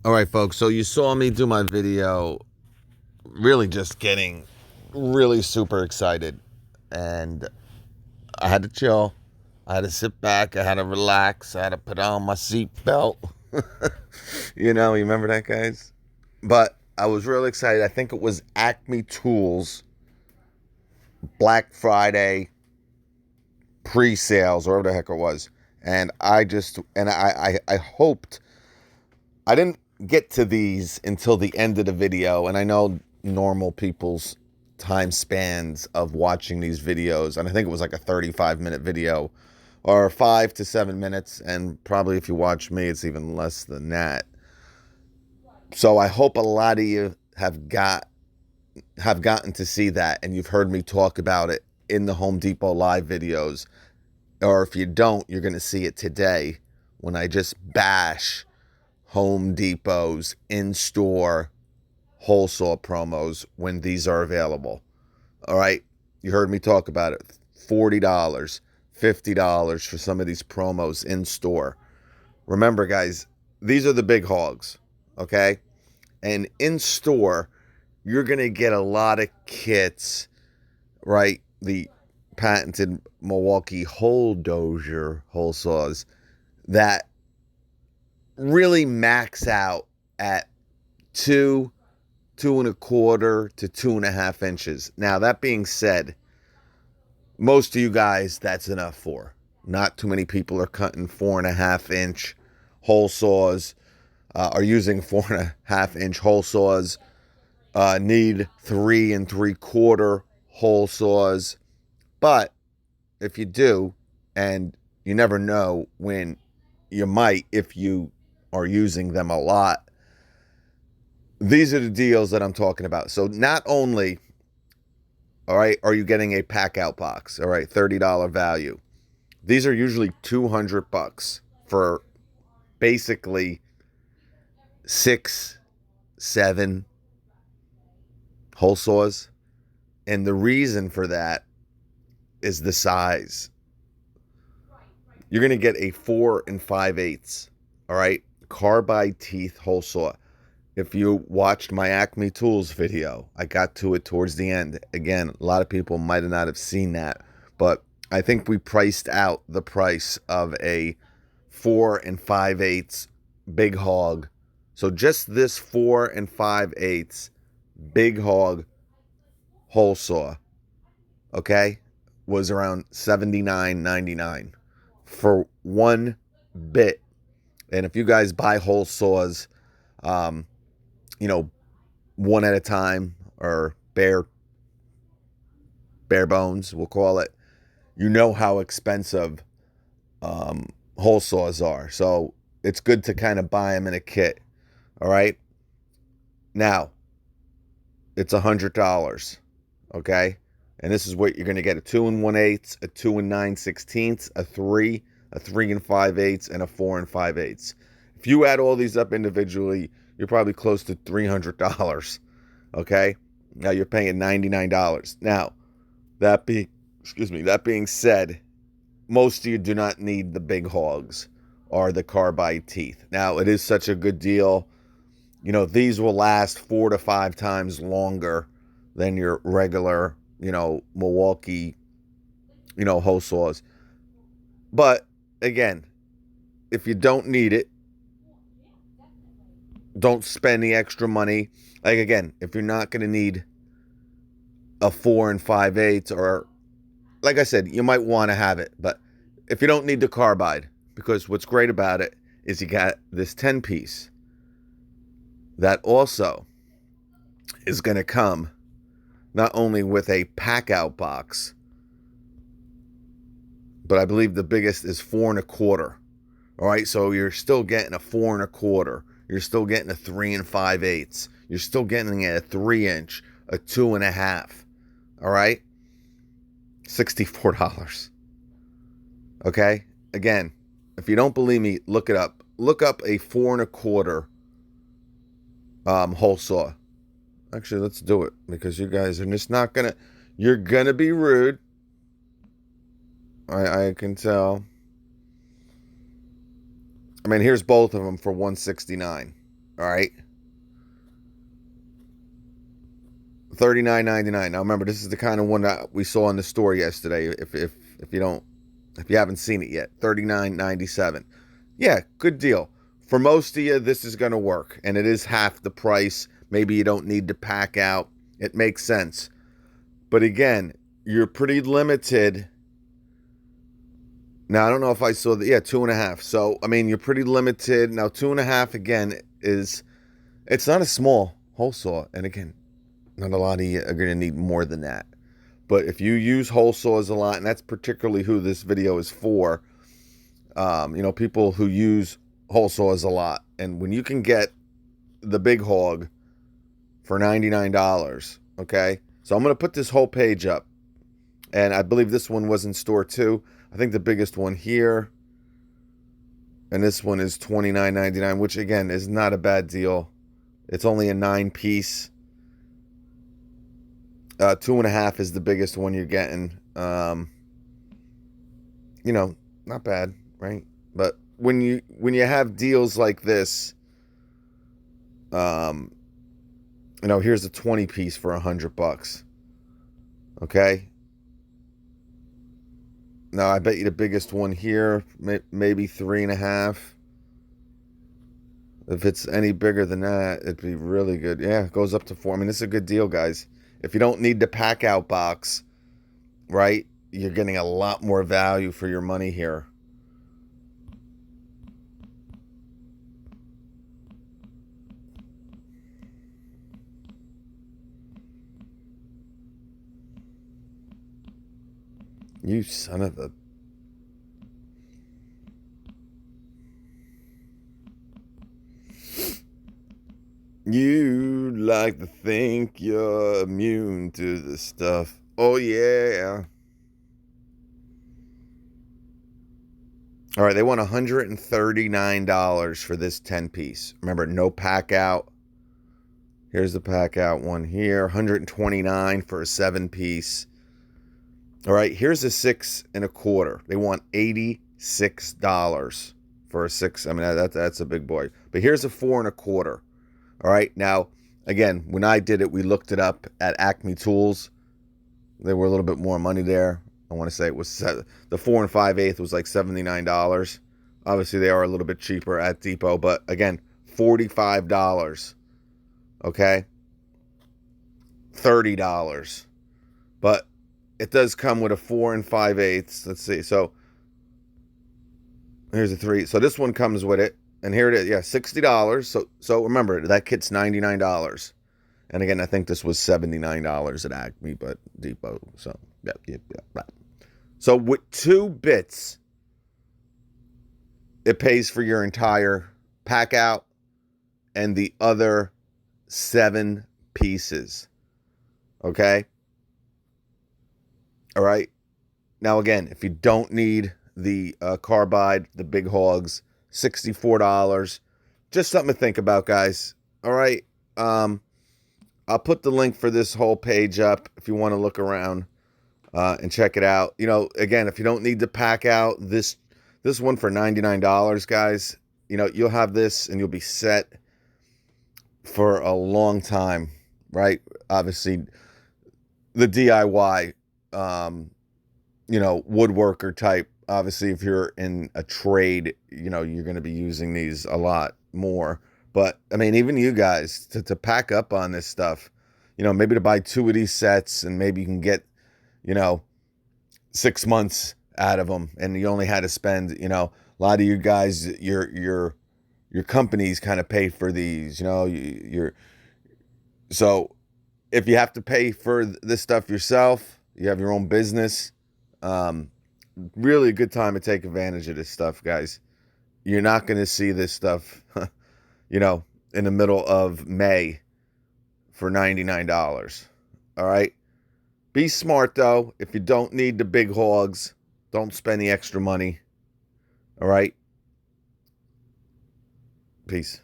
All right, folks. So you saw me do my video, really just getting really super excited. And I had to chill. I had to sit back. I had to relax. I had to put on my seatbelt. You remember that, guys? But I was really excited. I think it was Acme Tools Black Friday pre-sales, or whatever the heck it was. And I hoped I didn't get to these until the end of the video, and I know normal people's time spans of watching these videos, and I think it was like a 35-minute video or 5 to 7 minutes, and probably if you watch me, it's even less than that. So I hope a lot of you have gotten to see that, and you've heard me talk about it in the Home Depot live videos, or if you don't, you're going to see it today when I just bash Home Depot's in-store wholesale promos when these are available. All right, you heard me talk about it. $40, $50 for some of these promos in store. Remember, guys, these are the big hogs, okay? And in store, you're going to get a lot of kits, right? The patented Milwaukee Hole Dozier hole saws that really max out at 2.25 to 2.5 inches. Now, that being said, most of you guys, that's enough for. Not too many people are cutting 4.5 inch hole saws, are using 4.5 inch hole saws, need 3.75 hole saws. But if you do, and you never know when you might, if you are using them a lot, these are the deals that I'm talking about. So not only, all right, are you getting a pack out box, all right, $30 value. These are usually $200 for basically 6, 7 hole saws. And the reason for that is the size. You're going to get a 4 5/8, all right, carbide teeth hole saw. If you watched my Acme Tools video, I got to it towards the end. Again, a lot of people might not have seen that, but I think we priced out the price of a 4 5/8 big hog. So just this 4 5/8 big hog hole saw, okay, was around $79.99 for one bit. And if you guys buy hole saws, um, one at a time, or bare bones, we'll call it, you know how expensive hole saws are. So it's good to kind of buy them in a kit. All right. Now it's $100. Okay. And this is what you're going to get: a 2 1/8, a 2 9/16, a 3 5/8, and a 4 5/8. If you add all these up individually, you're probably close to $300. Okay. Now you're paying $99. Now, that being said, most of you do not need the big hogs or the carbide teeth. Now, it is such a good deal. These will last 4 to 5 times longer than your regular, Milwaukee, hose saws. But again, if you don't need it, don't spend the extra money. Like, again, if you're not going to need a 4 5/8, or like I said, you might want to have it, but if you don't need the carbide, because what's great about it is you got this 10-piece that also is going to come not only with a pack out box, but I believe the biggest is 4.25. All right, so you're still getting a 4.25. You're still getting a 3 5/8. You're still getting a 3-inch, a 2.5. All right, $64. Okay, again, if you don't believe me, look it up. Look up a 4.25 hole saw. Actually, let's do it, because you guys are just not gonna. You're gonna be rude. I can tell. I mean, here's both of them for $169. All right. $39.99. Now remember, this is the kind of one that we saw in the store yesterday. If you haven't seen it yet, $39.97. Yeah, good deal. For most of you, this is going to work, and it is half the price. Maybe you don't need to pack out. It makes sense. But again, you're pretty limited. Now I don't know if I saw the 2.5. So I mean, you're pretty limited. Now 2.5 again it's not a small hole saw, and again, not a lot of you are going to need more than that. But if you use hole saws a lot, and that's particularly who this video is for, people who use hole saws a lot. And when you can get the Big Hog for $99, okay? So I'm going to put this whole page up. And I believe this one was in store too. I think the biggest one here. And this one is $29.99, which again is not a bad deal. It's only a 9-piece. 2.5 is the biggest one you're getting. Not bad, right? But when you have deals like this, here's a 20-piece for $100. Okay. Now I bet you the biggest one here, maybe 3.5. If it's any bigger than that, it'd be really good. Yeah, it goes up to 4. I mean, this is a good deal, guys. If you don't need the pack out box, right, you're getting a lot more value for your money here. You son of a... You like to think you're immune to this stuff. Oh, yeah. All right, they want $139 for this 10-piece. Remember, no pack out. Here's the pack out one here. $129 for a 7-piece. All right, here's a 6 1/4. They want $86 for a 6. I mean, that's a big boy. But here's a 4 1/4. All right, now, again, when I did it, we looked it up at Acme Tools. There were a little bit more money there. I want to say it was the 4 5/8 was like $79. Obviously, they are a little bit cheaper at Depot, but again, $45. Okay, $30. But it does come with a 4 5/8. Let's see. So here's a 3. So this one comes with it. And here it is, yeah, $60. So remember, that kit's $99. And again, I think this was $79 at Acme, but Depot. So, yeah. So with 2 bits, it pays for your entire pack out and the other 7 pieces. Okay? All right? Now, again, if you don't need the carbide, the Big Hogs, $64. Just something to think about, guys. All right. I'll put the link for this whole page up if you want to look around and check it out. Again, if you don't need to pack out this one for $99, guys, you'll have this and you'll be set for a long time, right? Obviously, the DIY, woodworker type. Obviously, if you're in a trade, you're going to be using these a lot more. But, I mean, even you guys, to pack up on this stuff, maybe to buy 2 of these sets and maybe you can get, 6 months out of them. And you only had to spend, a lot of you guys, your companies kind of pay for these, so if you have to pay for this stuff yourself, you have your own business, really a good time to take advantage of this stuff, guys. You're not going to see this stuff, in the middle of May for $99. All right. Be smart, though. If you don't need the Big Hogs, don't spend the extra money. All right. Peace.